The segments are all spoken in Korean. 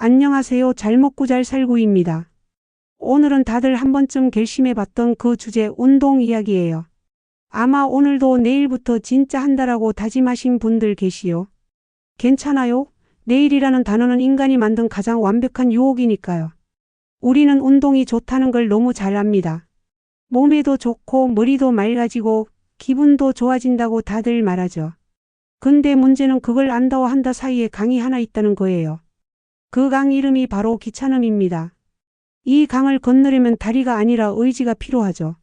안녕하세요. 잘 먹고 잘 살고입니다. 오늘은 다들 한 번쯤 결심해봤던 그 주제 운동 이야기예요. 아마 오늘도 내일부터 진짜 한다라고 다짐하신 분들 계시요. 괜찮아요? 내일이라는 단어는 인간이 만든 가장 완벽한 유혹이니까요. 우리는 운동이 좋다는 걸 너무 잘 압니다. 몸에도 좋고 머리도 맑아지고 기분도 좋아진다고 다들 말하죠. 근데 문제는 그걸 안다와 한다 사이에 강이 하나 있다는 거예요. 그 강 이름이 바로 귀찮음입니다. 이 강을 건너려면 다리가 아니라 의지가 필요하죠.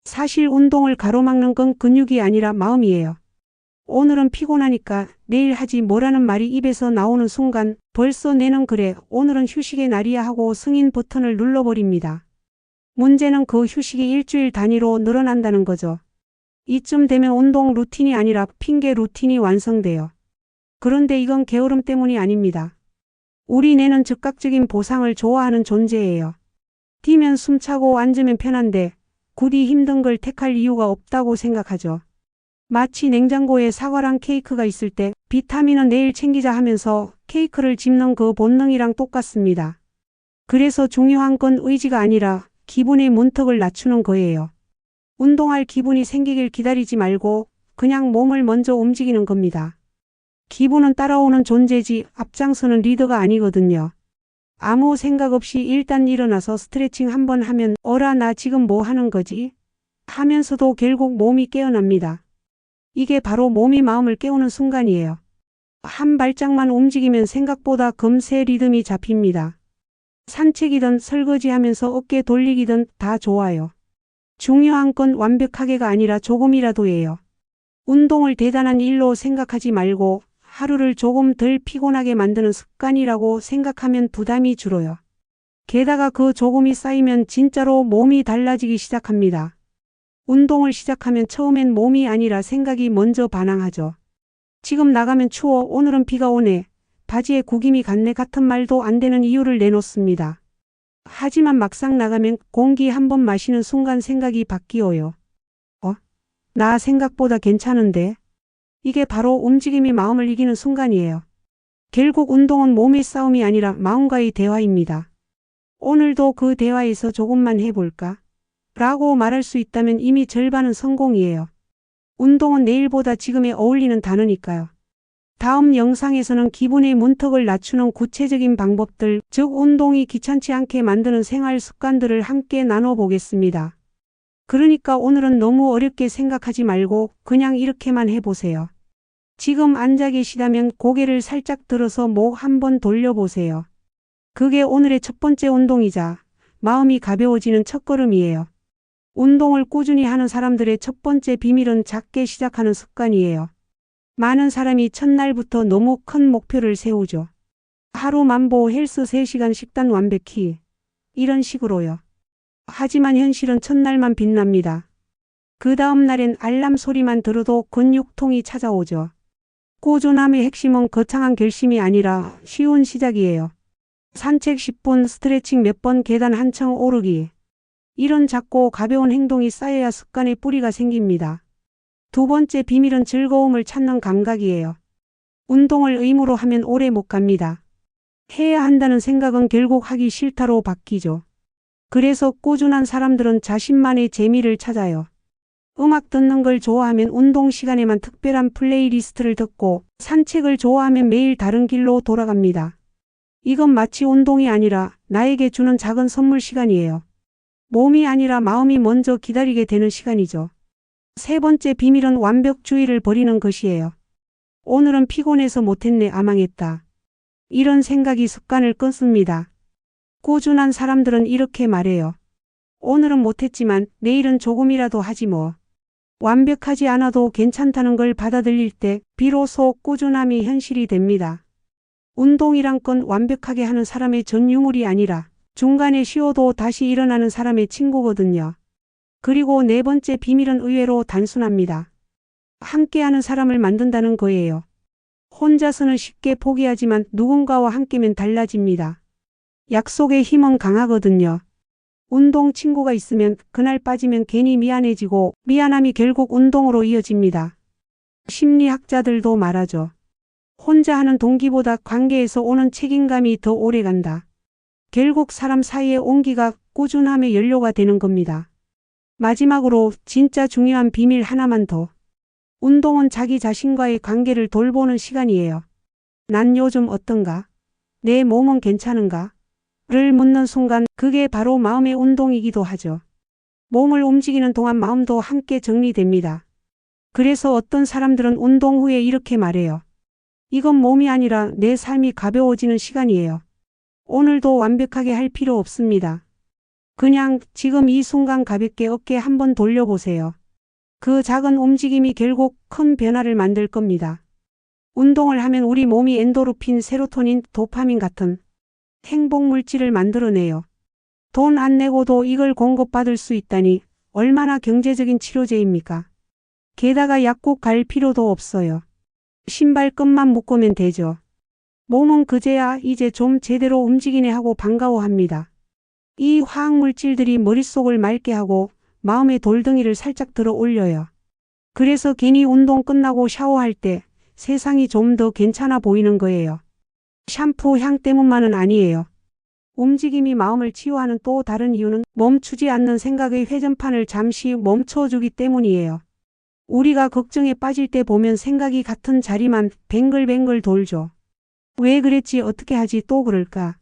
사실 운동을 가로막는 건 근육이 아니라 마음이에요. 오늘은 피곤하니까 내일 하지 뭐라는 말이 입에서 나오는 순간 벌써 내는 그래 오늘은 휴식의 날이야 하고 승인 버튼을 눌러버립니다. 문제는 그 휴식이 일주일 단위로 늘어난다는 거죠. 이쯤 되면 운동 루틴이 아니라 핑계 루틴이 완성돼요. 그런데 이건 게으름 때문이 아닙니다. 우리 뇌는 즉각적인 보상을 좋아하는 존재예요. 뛰면 숨차고 앉으면 편한데 굳이 힘든 걸 택할 이유가 없다고 생각하죠. 마치 냉장고에 사과랑 케이크가 있을 때 비타민은 내일 챙기자 하면서 케이크를 집는 그 본능이랑 똑같습니다. 그래서 중요한 건 의지가 아니라 기분의 문턱을 낮추는 거예요. 운동할 기분이 생기길 기다리지 말고 그냥 몸을 먼저 움직이는 겁니다. 기분은 따라오는 존재지 앞장서는 리더가 아니거든요. 아무 생각 없이 일단 일어나서 스트레칭 한번 하면 어라 나 지금 뭐 하는 거지? 하면서도 결국 몸이 깨어납니다. 이게 바로 몸이 마음을 깨우는 순간이에요. 한 발짝만 움직이면 생각보다 금세 리듬이 잡힙니다. 산책이든 설거지하면서 어깨 돌리기든 다 좋아요. 중요한 건 완벽하게가 아니라 조금이라도예요. 운동을 대단한 일로 생각하지 말고 하루를 조금 덜 피곤하게 만드는 습관이라고 생각하면 부담이 줄어요. 게다가 그 조금이 쌓이면 진짜로 몸이 달라지기 시작합니다. 운동을 시작하면 처음엔 몸이 아니라 생각이 먼저 반항하죠. 지금 나가면 추워, 오늘은 비가 오네, 바지에 구김이 갔네 같은 말도 안 되는 이유를 내놓습니다. 하지만 막상 나가면 공기 한 번 마시는 순간 생각이 바뀌어요. 나 생각보다 괜찮은데? 이게 바로 움직임이 마음을 이기는 순간이에요. 결국 운동은 몸의 싸움이 아니라 마음과의 대화입니다. 오늘도 그 대화에서 조금만 해볼까? 라고 말할 수 있다면 이미 절반은 성공이에요. 운동은 내일보다 지금에 어울리는 단어니까요. 다음 영상에서는 기분의 문턱을 낮추는 구체적인 방법들, 즉 운동이 귀찮지 않게 만드는 생활 습관들을 함께 나눠보겠습니다. 그러니까 오늘은 너무 어렵게 생각하지 말고 그냥 이렇게만 해보세요. 지금 앉아 계시다면 고개를 살짝 들어서 목 한번 돌려보세요. 그게 오늘의 첫 번째 운동이자 마음이 가벼워지는 첫걸음이에요. 운동을 꾸준히 하는 사람들의 첫 번째 비밀은 작게 시작하는 습관이에요. 많은 사람이 첫날부터 너무 큰 목표를 세우죠. 하루 만보 헬스 3시간 식단 완벽히 이런 식으로요. 하지만 현실은 첫날만 빛납니다. 그 다음 날엔 알람 소리만 들어도 근육통이 찾아오죠. 꾸준함의 핵심은 거창한 결심이 아니라 쉬운 시작이에요. 산책 10분, 스트레칭 몇 번, 계단 한층 오르기. 이런 작고 가벼운 행동이 쌓여야 습관의 뿌리가 생깁니다. 두 번째 비밀은 즐거움을 찾는 감각이에요. 운동을 의무로 하면 오래 못 갑니다. 해야 한다는 생각은 결국 하기 싫다로 바뀌죠. 그래서 꾸준한 사람들은 자신만의 재미를 찾아요. 음악 듣는 걸 좋아하면 운동 시간에만 특별한 플레이리스트를 듣고 산책을 좋아하면 매일 다른 길로 돌아갑니다. 이건 마치 운동이 아니라 나에게 주는 작은 선물 시간이에요. 몸이 아니라 마음이 먼저 기다리게 되는 시간이죠. 세 번째 비밀은 완벽주의를 버리는 것이에요. 오늘은 피곤해서 못했네, 아망했다. 이런 생각이 습관을 끊습니다. 꾸준한 사람들은 이렇게 말해요. 오늘은 못했지만 내일은 조금이라도 하지 뭐. 완벽하지 않아도 괜찮다는 걸 받아들일 때 비로소 꾸준함이 현실이 됩니다. 운동이란 건 완벽하게 하는 사람의 전 유물이 아니라 중간에 쉬어도 다시 일어나는 사람의 친구거든요. 그리고 네 번째 비밀은 의외로 단순합니다. 함께하는 사람을 만든다는 거예요. 혼자서는 쉽게 포기하지만 누군가와 함께면 달라집니다. 약속의 힘은 강하거든요. 운동 친구가 있으면 그날 빠지면 괜히 미안해지고 미안함이 결국 운동으로 이어집니다. 심리학자들도 말하죠. 혼자 하는 동기보다 관계에서 오는 책임감이 더 오래간다. 결국 사람 사이의 온기가 꾸준함의 연료가 되는 겁니다. 마지막으로 진짜 중요한 비밀 하나만 더. 운동은 자기 자신과의 관계를 돌보는 시간이에요. 난 요즘 어떤가? 내 몸은 괜찮은가? 를 묻는 순간 그게 바로 마음의 운동이기도 하죠. 몸을 움직이는 동안 마음도 함께 정리됩니다. 그래서 어떤 사람들은 운동 후에 이렇게 말해요. 이건 몸이 아니라 내 삶이 가벼워지는 시간이에요. 오늘도 완벽하게 할 필요 없습니다. 그냥 지금 이 순간 가볍게 어깨 한번 돌려보세요. 그 작은 움직임이 결국 큰 변화를 만들 겁니다. 운동을 하면 우리 몸이 엔도르핀, 세로토닌, 도파민 같은 행복 물질을 만들어내요. 돈 안 내고도 이걸 공급받을 수 있다니 얼마나 경제적인 치료제입니까? 게다가 약국 갈 필요도 없어요. 신발끈만 묶으면 되죠. 몸은 그제야 이제 좀 제대로 움직이네 하고 반가워합니다. 이 화학물질들이 머릿속을 맑게 하고 마음의 돌덩이를 살짝 들어 올려요. 그래서 괜히 운동 끝나고 샤워할 때 세상이 좀 더 괜찮아 보이는 거예요. 샴푸 향 때문만은 아니에요. 움직임이 마음을 치유하는 또 다른 이유는 멈추지 않는 생각의 회전판을 잠시 멈춰주기 때문이에요. 우리가 걱정에 빠질 때 보면 생각이 같은 자리만 뱅글뱅글 돌죠. 왜 그랬지, 어떻게 하지, 또 그럴까?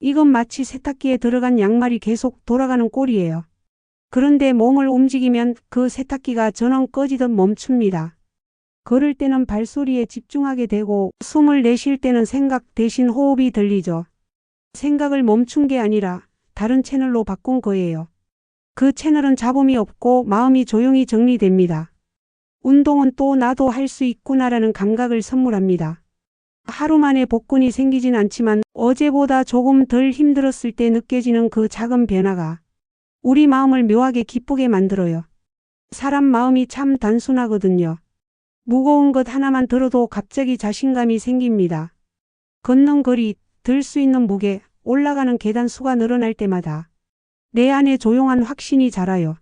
이건 마치 세탁기에 들어간 양말이 계속 돌아가는 꼴이에요. 그런데 몸을 움직이면 그 세탁기가 전원 꺼지듯 멈춥니다. 걸을 때는 발소리에 집중하게 되고 숨을 내쉴 때는 생각 대신 호흡이 들리죠. 생각을 멈춘 게 아니라 다른 채널로 바꾼 거예요. 그 채널은 잡음이 없고 마음이 조용히 정리됩니다. 운동은 또 나도 할 수 있구나라는 감각을 선물합니다. 하루 만에 복근이 생기진 않지만 어제보다 조금 덜 힘들었을 때 느껴지는 그 작은 변화가 우리 마음을 묘하게 기쁘게 만들어요. 사람 마음이 참 단순하거든요. 무거운 것 하나만 들어도 갑자기 자신감이 생깁니다. 걷는 거리, 들 수 있는 무게, 올라가는 계단 수가 늘어날 때마다 내 안에 조용한 확신이 자라요.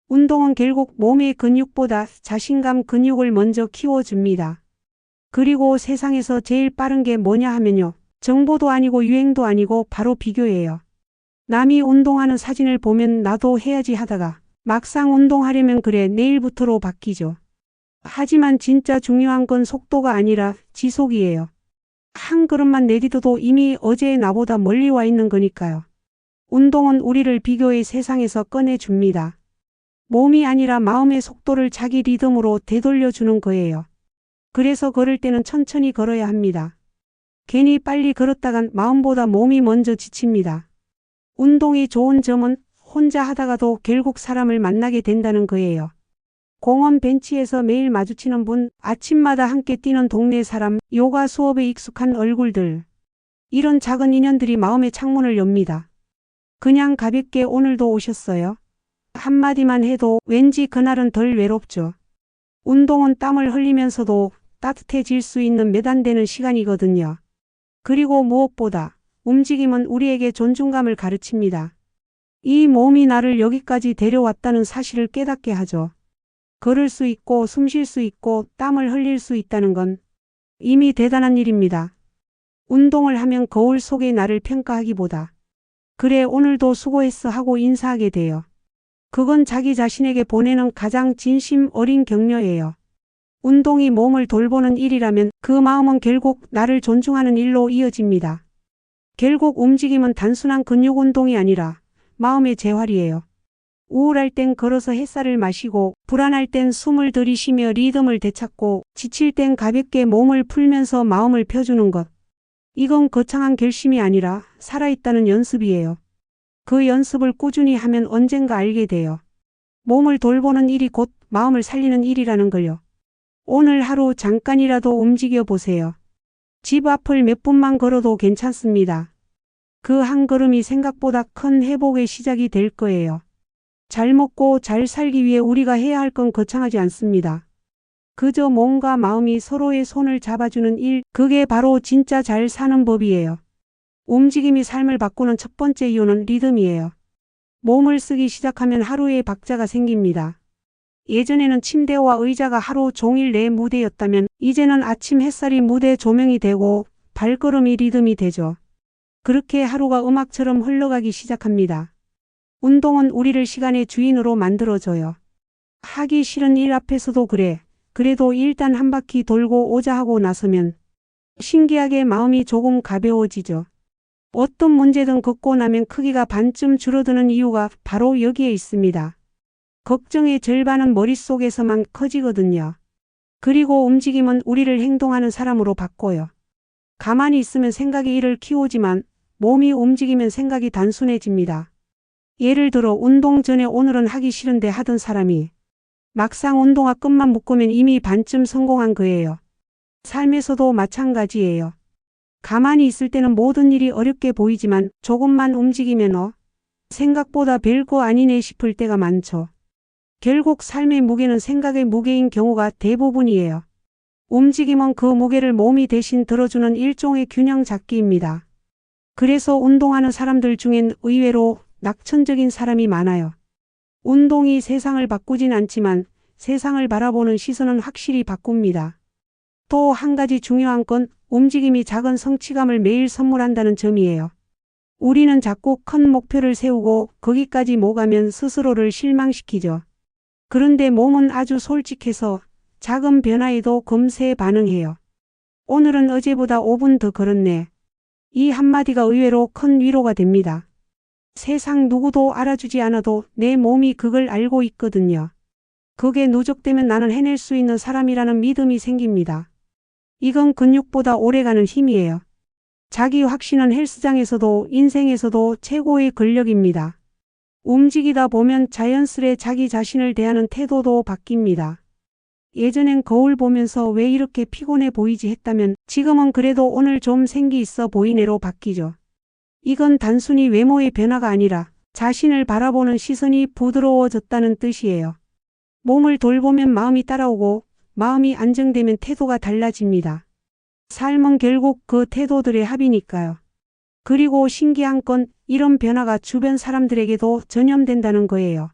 운동은 결국 몸의 근육보다 자신감 근육을 먼저 키워줍니다. 그리고 세상에서 제일 빠른 게 뭐냐 하면요. 정보도 아니고 유행도 아니고 바로 비교예요. 남이 운동하는 사진을 보면 나도 해야지 하다가 막상 운동하려면 그래 내일부터로 바뀌죠. 하지만 진짜 중요한 건 속도가 아니라 지속이에요. 한 걸음만 내디뎌도 이미 어제의 나보다 멀리 와 있는 거니까요. 운동은 우리를 비교의 세상에서 꺼내줍니다. 몸이 아니라 마음의 속도를 자기 리듬으로 되돌려주는 거예요. 그래서 걸을 때는 천천히 걸어야 합니다. 괜히 빨리 걸었다간 마음보다 몸이 먼저 지칩니다. 운동이 좋은 점은 혼자 하다가도 결국 사람을 만나게 된다는 거예요. 공원 벤치에서 매일 마주치는 분, 아침마다 함께 뛰는 동네 사람, 요가 수업에 익숙한 얼굴들. 이런 작은 인연들이 마음의 창문을 엽니다. 그냥 가볍게 오늘도 오셨어요? 한마디만 해도 왠지 그날은 덜 외롭죠. 운동은 땀을 흘리면서도 따뜻해질 수 있는 몇 안 되는 시간이거든요. 그리고 무엇보다 움직임은 우리에게 존중감을 가르칩니다. 이 몸이 나를 여기까지 데려왔다는 사실을 깨닫게 하죠. 걸을 수 있고 숨 쉴 수 있고 땀을 흘릴 수 있다는 건 이미 대단한 일입니다. 운동을 하면 거울 속의 나를 평가하기보다 그래 오늘도 수고했어 하고 인사하게 돼요. 그건 자기 자신에게 보내는 가장 진심 어린 격려예요. 운동이 몸을 돌보는 일이라면 그 마음은 결국 나를 존중하는 일로 이어집니다. 결국 움직임은 단순한 근육 운동이 아니라 마음의 재활이에요. 우울할 땐 걸어서 햇살을 마시고 불안할 땐 숨을 들이쉬며 리듬을 되찾고 지칠 땐 가볍게 몸을 풀면서 마음을 펴주는 것. 이건 거창한 결심이 아니라 살아있다는 연습이에요. 그 연습을 꾸준히 하면 언젠가 알게 돼요. 몸을 돌보는 일이 곧 마음을 살리는 일이라는 걸요. 오늘 하루 잠깐이라도 움직여 보세요. 집 앞을 몇 분만 걸어도 괜찮습니다. 그 한 걸음이 생각보다 큰 회복의 시작이 될 거예요. 잘 먹고 잘 살기 위해 우리가 해야 할 건 거창하지 않습니다. 그저 몸과 마음이 서로의 손을 잡아주는 일, 그게 바로 진짜 잘 사는 법이에요. 움직임이 삶을 바꾸는 첫 번째 이유는 리듬이에요. 몸을 쓰기 시작하면 하루의 박자가 생깁니다. 예전에는 침대와 의자가 하루 종일 내 무대였다면 이제는 아침 햇살이 무대 조명이 되고 발걸음이 리듬이 되죠. 그렇게 하루가 음악처럼 흘러가기 시작합니다. 운동은 우리를 시간의 주인으로 만들어줘요. 하기 싫은 일 앞에서도 그래. 그래도 일단 한 바퀴 돌고 오자 하고 나서면 신기하게 마음이 조금 가벼워지죠. 어떤 문제든 걷고 나면 크기가 반쯤 줄어드는 이유가 바로 여기에 있습니다. 걱정의 절반은 머릿속에서만 커지거든요. 그리고 움직임은 우리를 행동하는 사람으로 바꿔요. 가만히 있으면 생각이 이를 키우지만 몸이 움직이면 생각이 단순해집니다. 예를 들어 운동 전에 오늘은 하기 싫은데 하던 사람이 막상 운동화 끈만 묶으면 이미 반쯤 성공한 거예요. 삶에서도 마찬가지예요. 가만히 있을 때는 모든 일이 어렵게 보이지만 조금만 움직이면 생각보다 별거 아니네 싶을 때가 많죠. 결국 삶의 무게는 생각의 무게인 경우가 대부분이에요. 움직임은 그 무게를 몸이 대신 들어주는 일종의 균형 잡기입니다. 그래서 운동하는 사람들 중엔 의외로 낙천적인 사람이 많아요. 운동이 세상을 바꾸진 않지만 세상을 바라보는 시선은 확실히 바꿉니다. 또 한 가지 중요한 건 움직임이 작은 성취감을 매일 선물한다는 점이에요. 우리는 자꾸 큰 목표를 세우고 거기까지 못 가면 스스로를 실망시키죠. 그런데 몸은 아주 솔직해서 작은 변화에도 금세 반응해요. 오늘은 어제보다 5분 더 걸었네. 이 한마디가 의외로 큰 위로가 됩니다. 세상 누구도 알아주지 않아도 내 몸이 그걸 알고 있거든요. 그게 누적되면 나는 해낼 수 있는 사람이라는 믿음이 생깁니다. 이건 근육보다 오래가는 힘이에요. 자기 확신은 헬스장에서도 인생에서도 최고의 근력입니다. 움직이다 보면 자연스레 자기 자신을 대하는 태도도 바뀝니다. 예전엔 거울 보면서 왜 이렇게 피곤해 보이지 했다면 지금은 그래도 오늘 좀 생기 있어 보이네로 바뀌죠. 이건 단순히 외모의 변화가 아니라 자신을 바라보는 시선이 부드러워졌다는 뜻이에요. 몸을 돌보면 마음이 따라오고 마음이 안정되면 태도가 달라집니다. 삶은 결국 그 태도들의 합이니까요. 그리고 신기한 건 이런 변화가 주변 사람들에게도 전염된다는 거예요.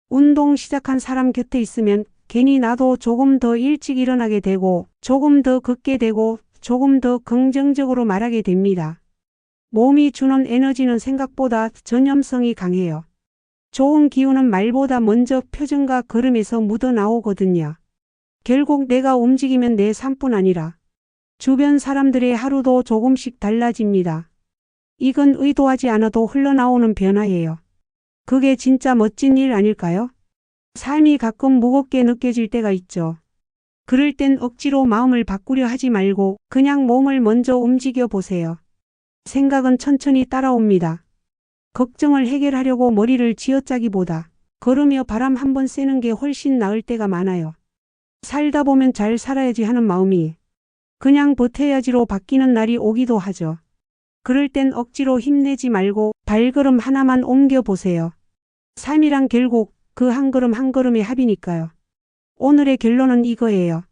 운동 시작한 사람 곁에 있으면 괜히 나도 조금 더 일찍 일어나게 되고 조금 더 걷게 되고 조금 더 긍정적으로 말하게 됩니다. 몸이 주는 에너지는 생각보다 전염성이 강해요. 좋은 기운은 말보다 먼저 표정과 걸음에서 묻어나오거든요. 결국 내가 움직이면 내 삶뿐 아니라 주변 사람들의 하루도 조금씩 달라집니다. 이건 의도하지 않아도 흘러나오는 변화예요. 그게 진짜 멋진 일 아닐까요? 삶이 가끔 무겁게 느껴질 때가 있죠. 그럴 땐 억지로 마음을 바꾸려 하지 말고 그냥 몸을 먼저 움직여 보세요. 생각은 천천히 따라옵니다. 걱정을 해결하려고 머리를 쥐어짜기보다 걸으며 바람 한번 쐬는 게 훨씬 나을 때가 많아요. 살다 보면 잘 살아야지 하는 마음이 그냥 버텨야지로 바뀌는 날이 오기도 하죠. 그럴 땐 억지로 힘내지 말고 발걸음 하나만 옮겨 보세요. 삶이란 결국 그 한 걸음 한 걸음의 합이니까요. 오늘의 결론은 이거예요.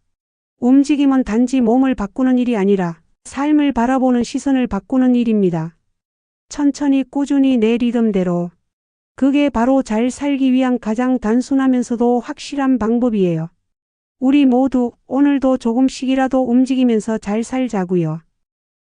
움직임은 단지 몸을 바꾸는 일이 아니라 삶을 바라보는 시선을 바꾸는 일입니다. 천천히 꾸준히 내 리듬대로. 그게 바로 잘 살기 위한 가장 단순하면서도 확실한 방법이에요. 우리 모두 오늘도 조금씩이라도 움직이면서 잘 살자고요.